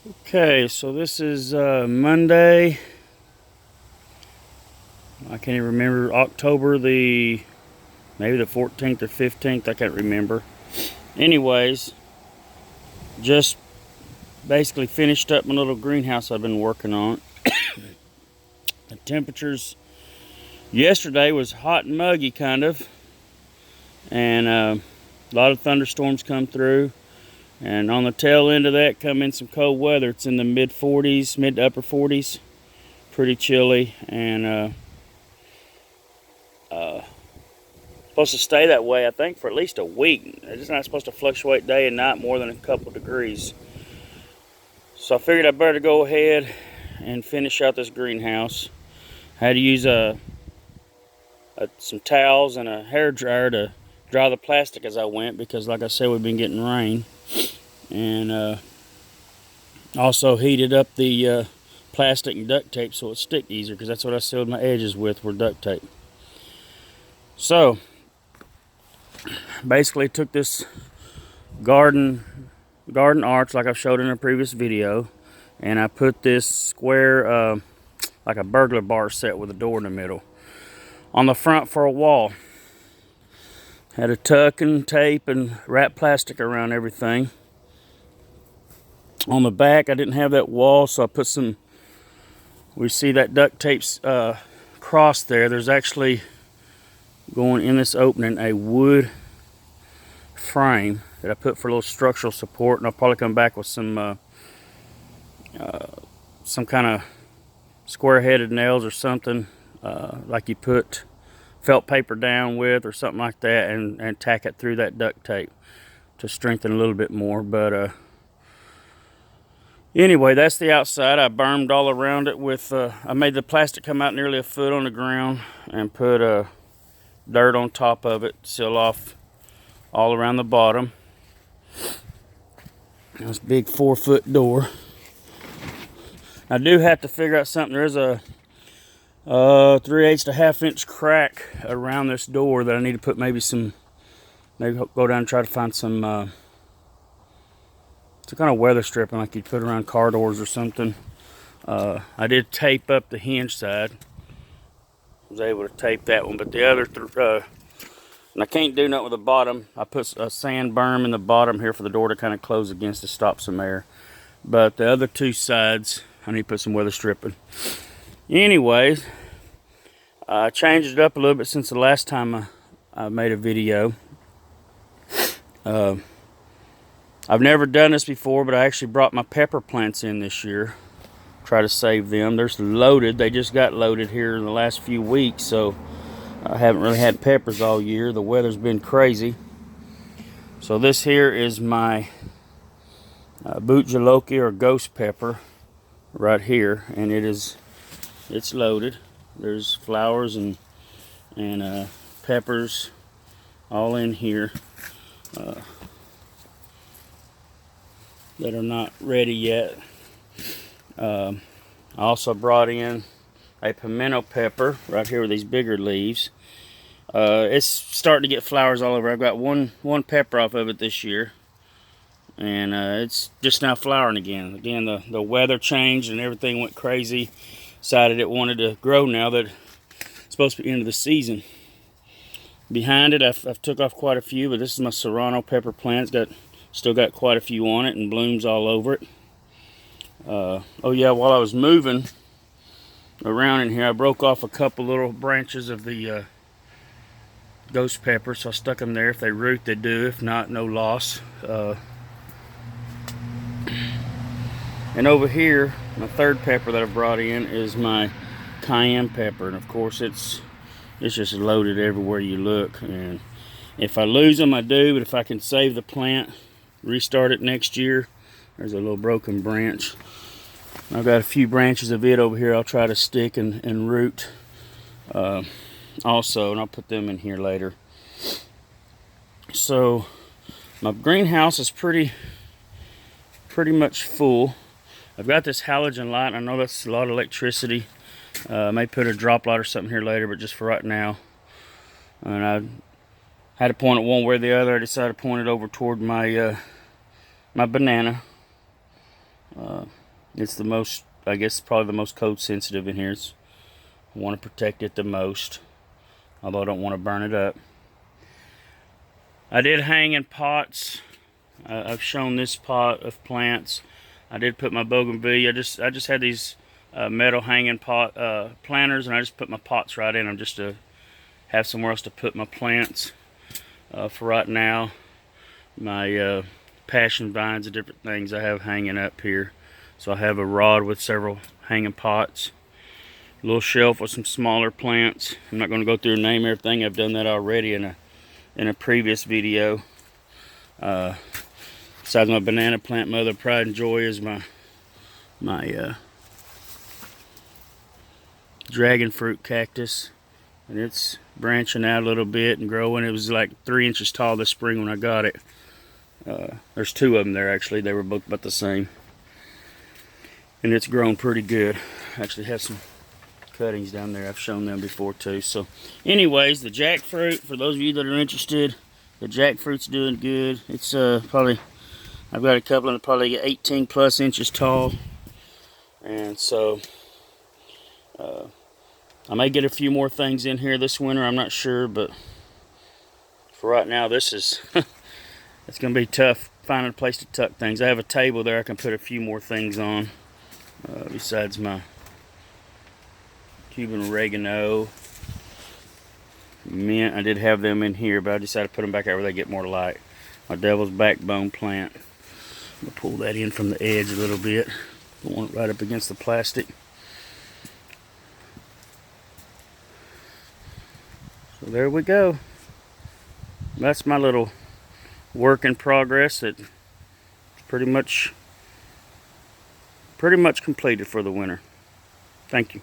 Okay, so this is Monday. I can't even remember. October maybe the 14th or 15th. I can't remember. Anyways, just basically finished up my little greenhouse I've been working on. The temperatures yesterday was hot and muggy, kind of, and a lot of thunderstorms come through. And on the tail end of that come in some cold weather. It's in the mid 40s, mid to upper 40s. Pretty chilly, and supposed to stay that way, I think, for at least a week. It's not supposed to fluctuate day and night more than a couple degrees. So I figured I better go ahead and finish out this greenhouse. I had to use some towels and a hair dryer to dry the plastic as I went, because like I said, we've been getting rain. And also heated up the plastic and duct tape so it stick easier, because that's what I sealed my edges with, were duct tape. So basically took this garden arch like I've showed in a previous video, and I put this square like a burglar bar set with a door in the middle on the front for a wall. Had to tuck and tape and wrap plastic around everything. On the back I didn't have that wall, so I put some, we see that duct tape's cross there. There's actually, going in this opening, a wood frame that I put for a little structural support, and I'll probably come back with some kind of square-headed nails or something, like you put felt paper down with or something like that, and tack it through that duct tape to strengthen a little bit more. But anyway, that's the outside. I bermed all around it with, I made the plastic come out nearly a foot on the ground and put dirt on top of it, seal off all around the bottom. This big 4-foot door. I do have to figure out something. There's a 3/8 to ½ inch crack around this door that I need to put maybe go down and try to find some kind of weather stripping like you'd put around car doors or something. I did tape up the hinge side. Was able to tape that one, but the other and I can't do nothing with the bottom. I put a sand berm in the bottom here for the door to kind of close against to stop some air. But the other two sides, I need to put some weather stripping. Anyways, I changed it up a little bit since the last time I made a video. I've never done this before, but I actually brought my pepper plants in this year. Try to save them. They're loaded. They just got loaded here in the last few weeks, so I haven't really had peppers all year. The weather's been crazy. So this here is my boot jaloki, or ghost pepper, right here, and it's loaded. There's flowers and peppers all in here that are not ready yet. I also brought in a pimento pepper right here with these bigger leaves. It's starting to get flowers all over. I've got one pepper off of it this year, and it's just now flowering again. Again, the weather changed and everything went crazy. Decided it wanted to grow now that it's supposed to be into the season. Behind it, I've took off quite a few, but this is my serrano pepper plant. It's still got quite a few on it and blooms all over it. Oh yeah, while I was moving around in here, I broke off a couple little branches of the ghost pepper, so I stuck them there. If they root, they do. If not, no loss. And over here, my third pepper that I brought in is my cayenne pepper, and of course it's just loaded everywhere you look. And if I lose them, I do, but if I can save the plant, restart it next year. There's a little broken branch. I've got a few branches of it over here I'll try to stick and root also, and I'll put them in here later. So my greenhouse is pretty much full. I've got this halogen light. I know that's a lot of electricity. I may put a drop light or something here later, but just for right now. And I had to point it one way or the other. I decided to point it over toward my my banana. It's the most, I guess, probably the most code sensitive in here. I want to protect it the most, although I don't want to burn it up. I did hang in pots. I've shown this pot of plants. I did put my bougainvillea. I just had these metal hanging pot planters, and I just put my pots right in them just to have somewhere else to put my plants. For right now, my passion vines and different things I have hanging up here. So I have a rod with several hanging pots, a little shelf with some smaller plants. I'm not going to go through and name everything. I've done that already in a previous video. Besides my banana plant, my other pride and joy is my dragon fruit cactus, and it's branching out a little bit and growing. It was like 3 inches tall this spring when I got it. There's 2 of them there actually. They were both about the same, and it's grown pretty good. I actually have some cuttings down there. I've shown them before too. So anyways, the jackfruit, for those of you that are interested, the jackfruit's doing good. It's probably, I've got a couple that are probably 18 plus inches tall, and so I may get a few more things in here this winter. I'm not sure, but for right now, this is it's gonna be tough finding a place to tuck things. I have a table there I can put a few more things on, besides my Cuban oregano, mint. I did have them in here, but I decided to put them back out where they get more light. My devil's backbone plant. I'm gonna pull that in from the edge a little bit. Don't want it right up against the plastic. So there we go. That's my little work in progress that's pretty much completed for the winter. Thank you.